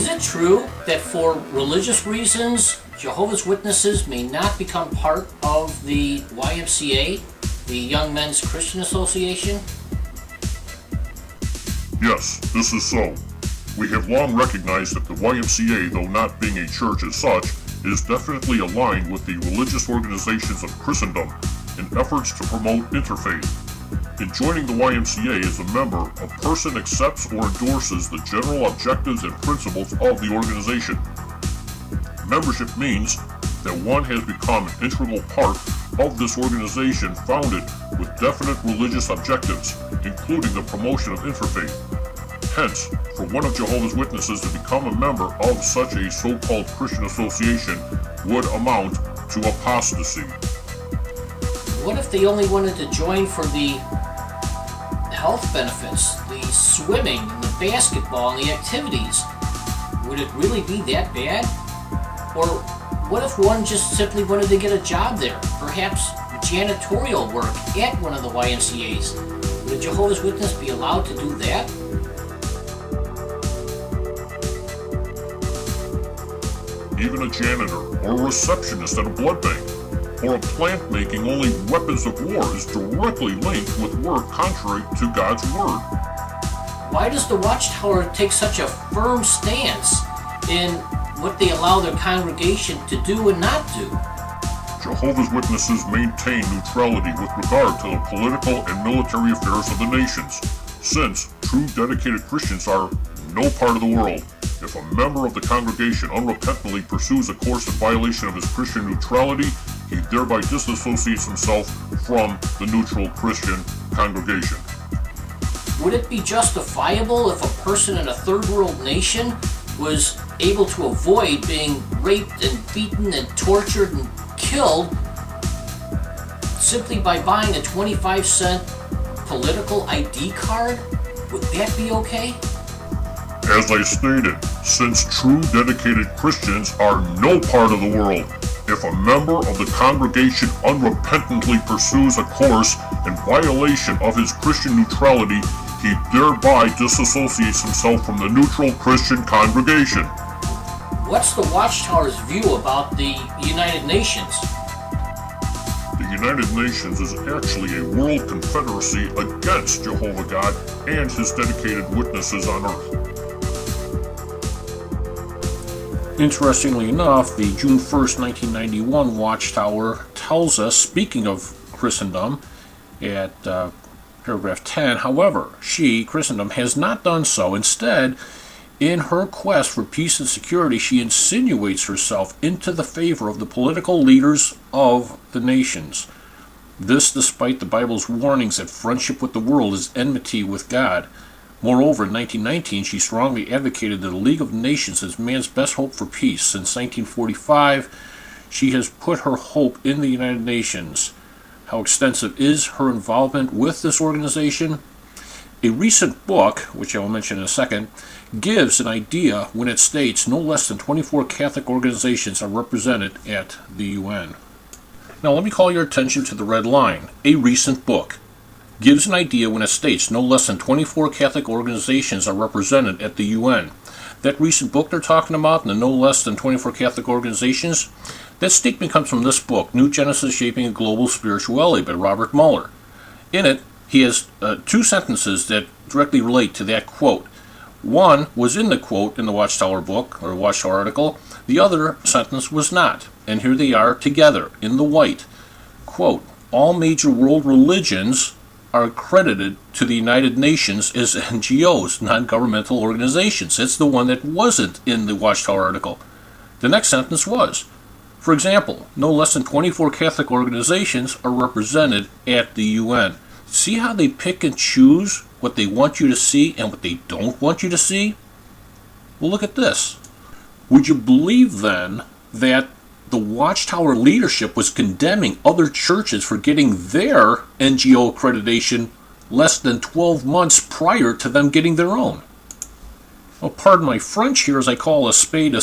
Is it true that for religious reasons, Jehovah's Witnesses may not become part of the YMCA, the Young Men's Christian Association? Yes, this is so. We have long recognized that the YMCA, though not being a church as such, is definitely aligned with the religious organizations of Christendom in efforts to promote interfaith. In joining the YMCA as a member, a person accepts or endorses the general objectives and principles of the organization. Membership means that one has become an integral part of this organization founded with definite religious objectives, including the promotion of interfaith. Hence, for one of Jehovah's Witnesses to become a member of such a so-called Christian association would amount to apostasy. What if they only wanted to join for the health benefits, the swimming, and the basketball, and the activities? Would it really be that bad? Or what if one just simply wanted to get a job there, perhaps janitorial work at one of the YMCA's? Would a Jehovah's Witness be allowed to do that? Even a janitor or a receptionist at a blood bank or a plant making only weapons of war is directly linked with work contrary to God's word. Why does the Watchtower take such a firm stance in what they allow their congregation to do and not do? Jehovah's Witnesses maintain neutrality with regard to the political and military affairs of the nations, since true dedicated Christians are no part of the world. If a member of the congregation unrepentantly pursues a course in violation of his Christian neutrality, he thereby disassociates himself from the neutral Christian congregation. Would it be justifiable if a person in a third world nation was able to avoid being raped and beaten and tortured and killed simply by buying a 25-cent political ID card? Would that be okay? As I stated, since true dedicated Christians are no part of the world, if a member of the congregation unrepentantly pursues a course in violation of his Christian neutrality, he thereby disassociates himself from the neutral Christian congregation. What's the Watchtower's view about the United Nations? The United Nations is actually a world confederacy against Jehovah God and his dedicated witnesses on earth. Interestingly enough, the June 1st, 1991 Watchtower tells us, speaking of Christendom, at paragraph 10, however, she, Christendom, has not done so. Instead, in her quest for peace and security, she insinuates herself into the favor of the political leaders of the nations. This despite the Bible's warnings that friendship with the world is enmity with God. Moreover, in 1919, she strongly advocated that the League of Nations as man's best hope for peace. Since 1945, she has put her hope in the United Nations. How extensive is her involvement with this organization? A recent book, which I will mention in a second, gives an idea when it states no less than 24 Catholic organizations are represented at the UN. Now let me call your attention to the red line. A recent book gives an idea when it states no less than 24 Catholic organizations are represented at the UN. That recent book they're talking about, the no less than 24 Catholic organizations, that statement comes from this book, New Genesis Shaping a Global Spirituality by Robert Muller. In it, he has two sentences that directly relate to that quote. One was in the quote in the Watchtower book, or Watchtower article. The other sentence was not. And here they are together, in the white. Quote, all major world religions are accredited to the United Nations as NGOs, non-governmental organizations. It's the one that wasn't in the Watchtower article. The next sentence was, for example, no less than 24 Catholic organizations are represented at the UN. See how they pick and choose what they want you to see and what they don't want you to see? Well, look at this. Would you believe then that the Watchtower leadership was condemning other churches for getting their NGO accreditation less than 12 months prior to them getting their own? Well, pardon my French here as I call a spade,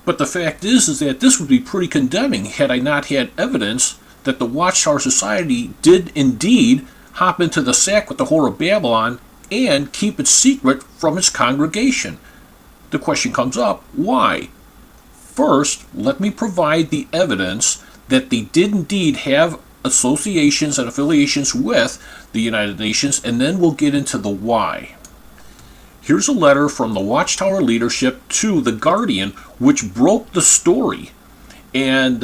but the fact is that this would be pretty condemning had I not had evidence that the Watchtower Society did indeed hop into the sack with the whore of Babylon and keep it secret from its congregation. the question comes up, why? First, let me provide the evidence that they did indeed have associations and affiliations with the United Nations, and then we'll get into the why. Here's a letter from the Watchtower leadership to the Guardian, which broke the story. And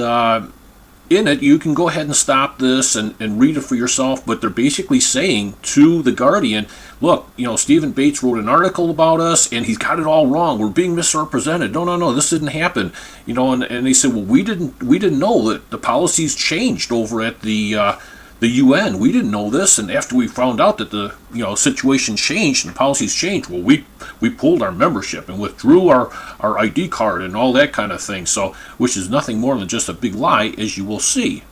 in it, you can go ahead and stop this and read it for yourself, but they're basically saying to the Guardian, look, Stephen Bates wrote an article about us, and he's got it all wrong. We're being misrepresented. No, this didn't happen. And they said, well, we didn't know that the policies changed over at the UN. We didn't know this, and after we found out that the situation changed and the policies changed, well, we pulled our membership and withdrew our ID card and all that kind of thing. So, which is nothing more than just a big lie, as you will see.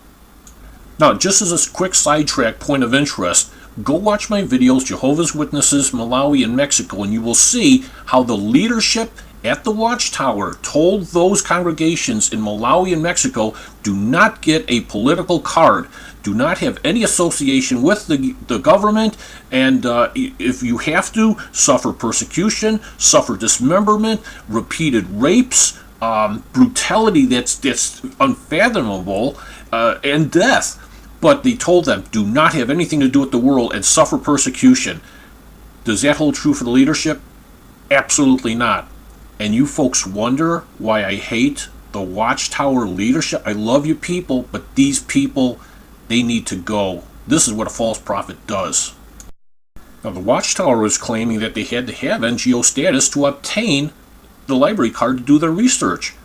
Now, just as a quick sidetrack point of interest, go watch my videos, Jehovah's Witnesses, Malawi, and Mexico, and you will see how the leadership at the Watchtower told those congregations in Malawi and Mexico, do not get a political card, do not have any association with the government, and if you have to, suffer persecution, suffer dismemberment, repeated rapes, brutality that's unfathomable, and death. But they told them, do not have anything to do with the world and suffer persecution. Does that hold true for the leadership? Absolutely not. And you folks wonder why I hate the Watchtower leadership? I love you people, but these people, they need to go. This is what a false prophet does. Now, the Watchtower was claiming that they had to have NGO status to obtain the library card to do their research.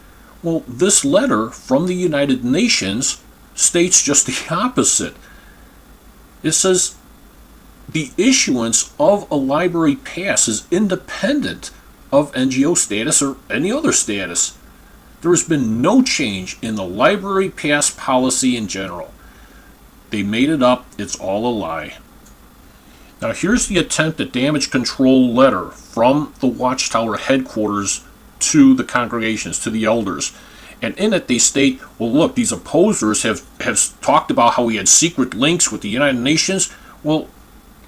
Well, this letter from the United Nations states just the opposite. It says the issuance of a library pass is independent of NGO status or any other status. There has been no change in the library pass policy in general. They made it up. It's all a lie. Now here's the attempt at damage control letter from the Watchtower headquarters to the congregations, to the elders. And in it they state, well, look, these opposers have talked about how we had secret links with the United Nations. Well,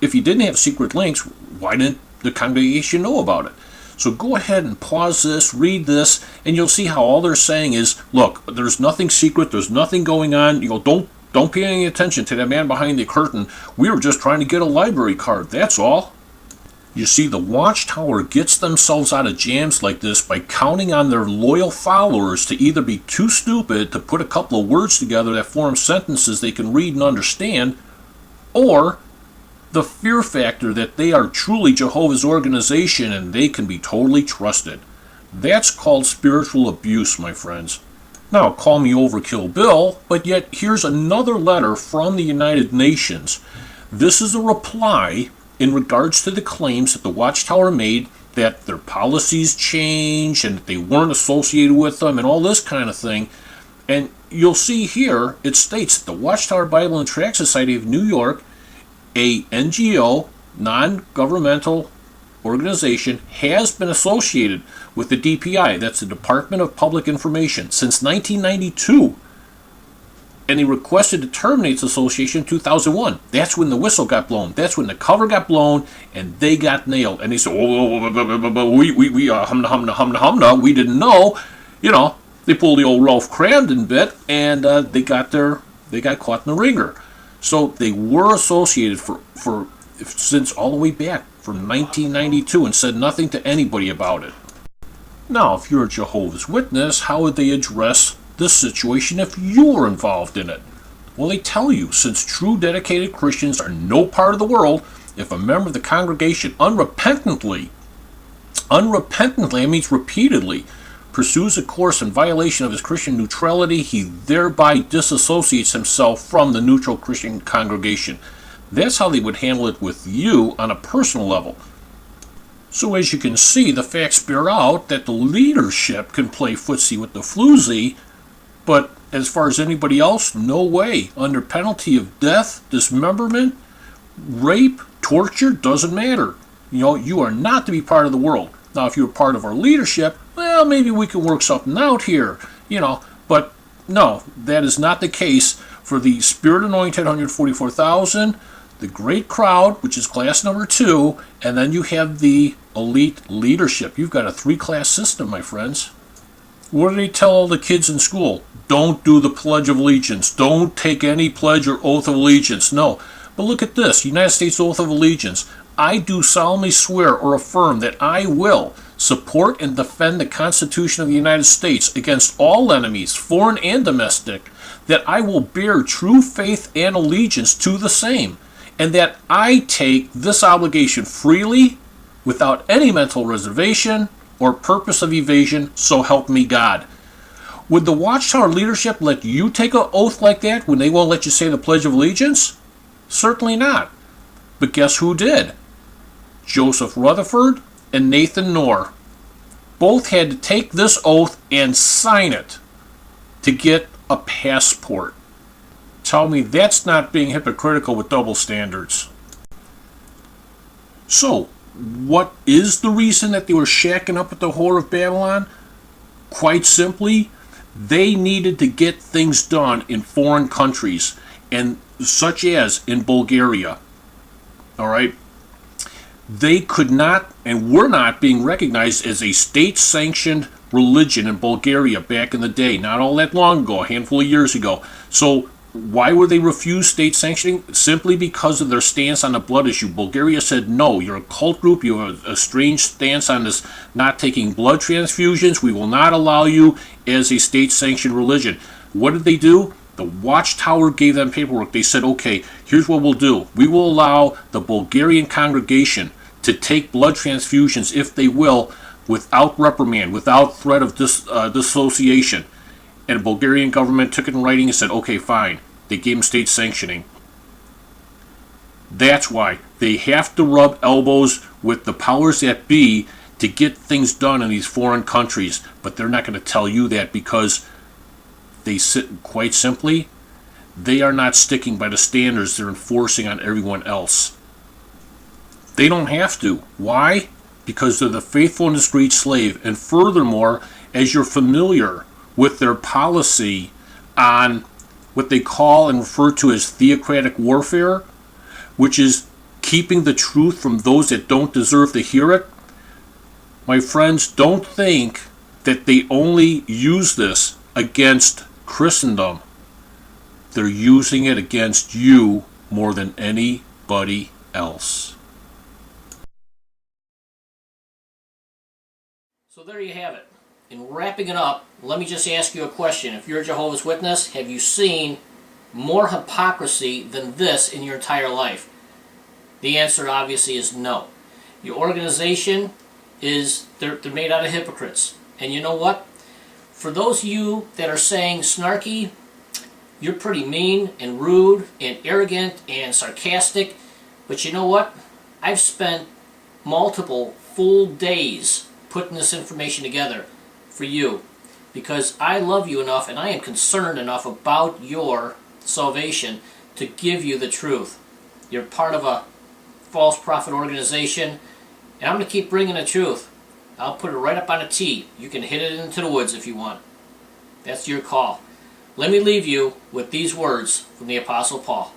if you didn't have secret links, why didn't the congregation know about it? So go ahead and pause this, read this, and you'll see how all they're saying is, look, there's nothing secret, there's nothing going on, don't pay any attention to that man behind the curtain. We were just trying to get a library card, that's all. You see, the Watchtower gets themselves out of jams like this by counting on their loyal followers to either be too stupid to put a couple of words together that form sentences they can read and understand, or the fear factor that they are truly Jehovah's organization and they can be totally trusted. That's called spiritual abuse, my friends. Now, call me Overkill Bill, but yet here's another letter from the United Nations. This is a reply in regards to the claims that the Watchtower made that their policies changed and that they weren't associated with them and all this kind of thing. And you'll see here, it states that the Watchtower Bible and Tract Society of New York, a NGO, non-governmental organization, has been associated with the DPI, that's the Department of Public Information, since 1992. And they requested to terminate its association in 2001. That's when the whistle got blown. That's when the cover got blown, and they got nailed. And they said, we didn't know. They pulled the old Ralph Cramden bit, and they got caught in the ringer. So they were associated for since all the way back from 1992 and said nothing to anybody about it. Now, if you're a Jehovah's Witness, how would they address this situation if you were involved in it? Well, they tell you, since true dedicated Christians are no part of the world, if a member of the congregation unrepentantly, that means repeatedly, pursues a course in violation of his Christian neutrality, he thereby disassociates himself from the neutral Christian congregation. That's how they would handle it with you on a personal level. So as you can see, the facts bear out that the leadership can play footsie with the floozy, but as far as anybody else, no way. Under penalty of death, dismemberment, rape, torture, doesn't matter. You are not to be part of the world. Now, if you're part of our leadership, well, maybe we can work something out here, but no, that is not the case for the Spirit-anointed 144,000, the great crowd, which is class number 2, and then you have the elite leadership. You've got a three-class system, my friends. What do they tell all the kids in school? Don't do the Pledge of Allegiance. Don't take any pledge or oath of allegiance. No. But look at this, United States Oath of Allegiance. I do solemnly swear or affirm that I will support and defend the Constitution of the United States against all enemies, foreign and domestic, that I will bear true faith and allegiance to the same, and that I take this obligation freely, without any mental reservation or purpose of evasion, so help me God. Would the Watchtower leadership let you take an oath like that when they won't let you say the Pledge of Allegiance? Certainly not. But guess who did? Joseph Rutherford and Nathan Knorr. Both had to take this oath and sign it to get a passport. Tell me that's not being hypocritical with double standards. So, what is the reason that they were shacking up at the Whore of Babylon? Quite simply, they needed to get things done in foreign countries, and such as in Bulgaria. All right? They could not and were not being recognized as a state-sanctioned religion in Bulgaria back in the day, not all that long ago, a handful of years ago. So why were they refused state sanctioning? Simply because of their stance on the blood issue. Bulgaria said, no, you're a cult group, you have a strange stance on this not taking blood transfusions, we will not allow you as a state-sanctioned religion. What did they do? The Watchtower gave them paperwork. They said, okay, here's what we'll do. We will allow the Bulgarian congregation to take blood transfusions, if they will, without reprimand, without threat of dissociation. And the Bulgarian government took it in writing and said, okay, fine. They gave them state sanctioning. That's why they have to rub elbows with the powers that be to get things done in these foreign countries. But they're not going to tell you that because they sit, quite simply, they are not sticking by the standards they're enforcing on everyone else. They don't have to. Why? Because they're the faithful and discreet slave. And furthermore, as you're familiar with their policy on what they call and refer to as theocratic warfare, which is keeping the truth from those that don't deserve to hear it, my friends, don't think that they only use this against Christendom. They're using it against you more than anybody else. So there you have it. In wrapping it up, let me just ask you a question. If you're a Jehovah's Witness, have you seen more hypocrisy than this in your entire life? The answer obviously is no. Your organization is, they're made out of hypocrites. And you know what? For those of you that are saying snarky, you're pretty mean and rude and arrogant and sarcastic. But you know what? I've spent multiple full days putting this information together for you because I love you enough and I am concerned enough about your salvation to give you the truth. You're part of a false prophet organization, and I'm going to keep bringing the truth. I'll put it right up on a tee. You can hit it into the woods if you want. That's your call. Let me leave you with these words from the Apostle Paul.